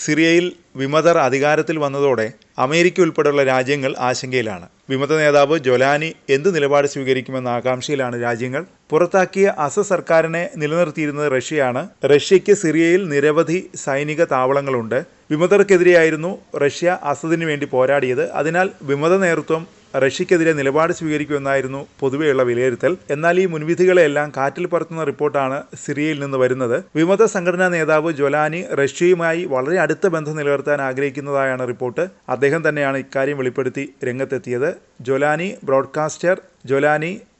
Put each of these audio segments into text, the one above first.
സിറിയയിൽ വിമതർ അധികാരത്തിൽ വന്നതോടെ അമേരിക്ക ഉൾപ്പെടെയുള്ള രാജ്യങ്ങൾ ആശങ്കയിലാണ്. വിമത നേതാവ് ജൊലാനി എന്ത് നിലപാട് സ്വീകരിക്കുമെന്ന ആകാംക്ഷയിലാണ് രാജ്യങ്ങൾ. പുറത്താക്കിയ അസദ് സർക്കാരിനെ നിലനിർത്തിയിരുന്നത് റഷ്യയാണ്. റഷ്യയ്ക്ക് സിറിയയിൽ നിരവധി സൈനിക താവളങ്ങളുണ്ട്. വിമതർക്കെതിരെയായിരുന്നു റഷ്യ അസദിന് വേണ്ടി പോരാടിയത്. അതിനാൽ വിമത നേതൃത്വം റഷ്യക്കെതിരെ നിലപാട് സ്വീകരിക്കുമെന്നായിരുന്നു പൊതുവെയുള്ള വിലയിരുത്തൽ. എന്നാൽ ഈ മുൻവിധികളെല്ലാം കാറ്റിൽ പറത്തുന്ന റിപ്പോർട്ടാണ് സിറിയയിൽ നിന്ന് വരുന്നത്. വിമത സംഘടനാ നേതാവ് ജൊലാനി റഷ്യയുമായി വളരെ അടുത്ത ബന്ധം നിലനിർത്താൻ ആഗ്രഹിക്കുന്നതായാണ് റിപ്പോർട്ട്. അദ്ദേഹം തന്നെയാണ് ഇക്കാര്യം വെളിപ്പെടുത്തി രംഗത്തെത്തിയത്. ജൊലാനി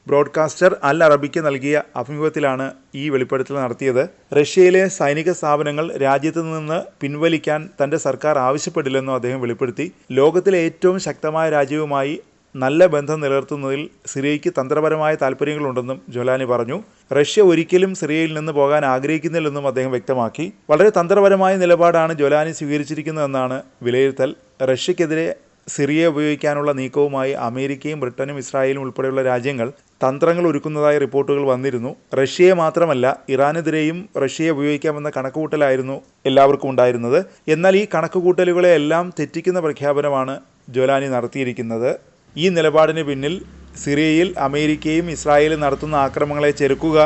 ബ്രോഡ്കാസ്റ്റർ അൽ അറബിക്ക് നൽകിയ അഭിമുഖത്തിലാണ് ഈ വെളിപ്പെടുത്തൽ നടത്തിയത്. റഷ്യയിലെ സൈനിക സ്ഥാപനങ്ങൾ രാജ്യത്ത് നിന്ന് പിൻവലിക്കാൻ തന്റെ സർക്കാർ ആവശ്യപ്പെടില്ലെന്നും അദ്ദേഹം വെളിപ്പെടുത്തി. ലോകത്തിലെ ഏറ്റവും ശക്തമായ രാജ്യവുമായി നല്ല ബന്ധം നിലനിർത്തുന്നതിൽ സിറിയയ്ക്ക് തന്ത്രപരമായ താൽപ്പര്യങ്ങളുണ്ടെന്നും ജൊലാനി പറഞ്ഞു. റഷ്യ ഒരിക്കലും സിറിയയിൽ നിന്ന് പോകാൻ ആഗ്രഹിക്കുന്നില്ലെന്നും അദ്ദേഹം വ്യക്തമാക്കി. വളരെ തന്ത്രപരമായ നിലപാടാണ് ജൊലാനി സ്വീകരിച്ചിരിക്കുന്നതെന്നാണ് വിലയിരുത്തൽ. റഷ്യക്കെതിരെ സിറിയ ഉപയോഗിക്കാനുള്ള നീക്കവുമായി അമേരിക്കയും ബ്രിട്ടനും ഇസ്രായേലും ഉൾപ്പെടെയുള്ള രാജ്യങ്ങൾ തന്ത്രങ്ങൾ ഒരുക്കുന്നതായി റിപ്പോർട്ടുകൾ വന്നിരുന്നു. റഷ്യയെ മാത്രമല്ല ഇറാനെതിരെയും റഷ്യയെ ഉപയോഗിക്കാമെന്ന കണക്കുകൂട്ടലായിരുന്നു എല്ലാവർക്കും ഉണ്ടായിരുന്നത്. എന്നാൽ ഈ കണക്കുകൂട്ടലുകളെല്ലാം തെറ്റിക്കുന്ന പ്രഖ്യാപനമാണ് ജൊലാനി നടത്തിയിരിക്കുന്നത്. ഈ നിലപാടിന് പിന്നിൽ സിറിയയിൽ അമേരിക്കയും ഇസ്രായേലും നടത്തുന്ന ആക്രമണങ്ങളെ ചെറുക്കുക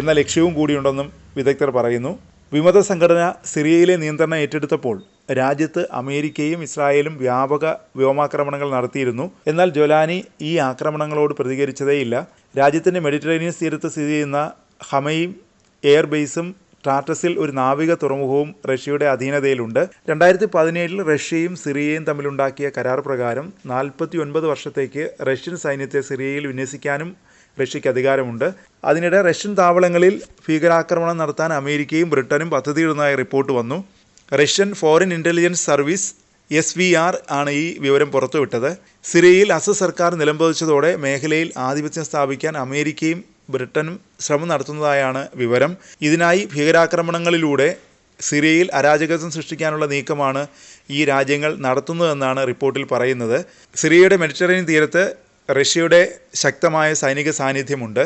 എന്ന ലക്ഷ്യവും കൂടിയുണ്ടെന്നും വിദഗ്ധർ പറയുന്നു. വിമത സംഘടന സിറിയയിലെ നിയന്ത്രണം ഏറ്റെടുത്തപ്പോൾ രാജ്യത്ത് അമേരിക്കയും ഇസ്രായേലും വ്യാപക വ്യോമാക്രമണങ്ങൾ നടത്തിയിരുന്നു. എന്നാൽ ജൊലാനി ഈ ആക്രമണങ്ങളോട് പ്രതികരിച്ചതേയില്ല. രാജ്യത്തിൻ്റെ മെഡിറ്ററേനിയൻ തീരത്ത് സ്ഥിതി ചെയ്യുന്ന ഹമൈം എയർബേസും ടാർട്ടസിൽ ഒരു നാവിക തുറമുഖവും റഷ്യയുടെ അധീനതയിലുണ്ട്. 2017 റഷ്യയും സിറിയയും തമ്മിലുണ്ടാക്കിയ കരാർ പ്രകാരം 49 വർഷത്തേക്ക് റഷ്യൻ സൈന്യത്തെ സിറിയയിൽ വിന്യസിക്കാനും റഷ്യയ്ക്ക് അധികാരമുണ്ട്. അതിനിടെ റഷ്യൻ താവളങ്ങളിൽ ഭീകരാക്രമണം നടത്താൻ അമേരിക്കയും ബ്രിട്ടനും പദ്ധതിയിടുന്നതായി റിപ്പോർട്ട് വന്നു. Russian foreign intelligence service SVR ആണ് ഈ വിവരം പുറത്തുവിട്ടത്. സിറിയയിൽ അസദ് സർക്കാർ നിലംപതിച്ചതോടെ മേഖലയിൽ ആധിപത്യം സ്ഥാപിക്കാൻ അമേരിക്കയും ബ്രിട്ടനും ശ്രമം നടത്തുന്നതായാണ് വിവരം. ഇതിനായി ഭീകരാക്രമണങ്ങളിലൂടെ സിറിയയിൽ അരാജകത്വം സൃഷ്ടിക്കാനുള്ള നീക്കമാണ് ഈ രാജ്യങ്ങൾ നടത്തുന്നതെന്നാണ് റിപ്പോർട്ടിൽ പറയുന്നത്. സിറിയയുടെ മെഡിറ്ററേനിയൻ തീരത്ത് റഷ്യയുടെ ശക്തമായ സൈനിക സാന്നിധ്യമുണ്ട്.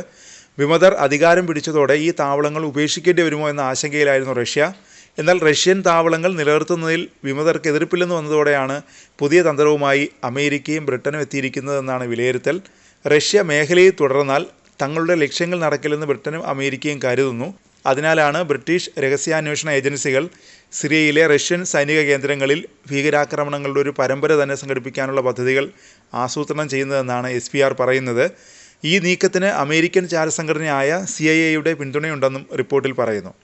വിമതർ അധികാരം പിടിച്ചതോടെ ഈ താവളങ്ങൾ ഉപേക്ഷിക്കേണ്ടി വരുമോ എന്ന ആശങ്കയിലായിരുന്നു റഷ്യ. എന്നാൽ റഷ്യൻ താവളങ്ങൾ നിലനിർത്തുന്നതിൽ വിമതർക്ക് എതിർപ്പില്ലെന്ന് വന്നതോടെയാണ് പുതിയ തന്ത്രവുമായി അമേരിക്കയും ബ്രിട്ടനും എത്തിയിരിക്കുന്നതെന്നാണ് വിലയിരുത്തൽ. റഷ്യ മേഖലയിൽ തുടർന്നാൽ തങ്ങളുടെ ലക്ഷ്യങ്ങൾ നടക്കില്ലെന്ന് ബ്രിട്ടനും അമേരിക്കയും കരുതുന്നു. അതിനാലാണ് ബ്രിട്ടീഷ് രഹസ്യാന്വേഷണ ഏജൻസികൾ സിറിയയിലെ റഷ്യൻ സൈനിക കേന്ദ്രങ്ങളിൽ ഭീകരാക്രമണങ്ങളുടെ ഒരു പരമ്പര തന്നെ സംഘടിപ്പിക്കാനുള്ള പദ്ധതികൾ ആസൂത്രണം ചെയ്യുന്നതെന്നാണ് SVR പറയുന്നത്. ഈ നീക്കത്തിന് അമേരിക്കൻ ചാരസംഘടനയായ CIA യുടെ പിന്തുണയുണ്ടെന്നും റിപ്പോർട്ടിൽ പറയുന്നു.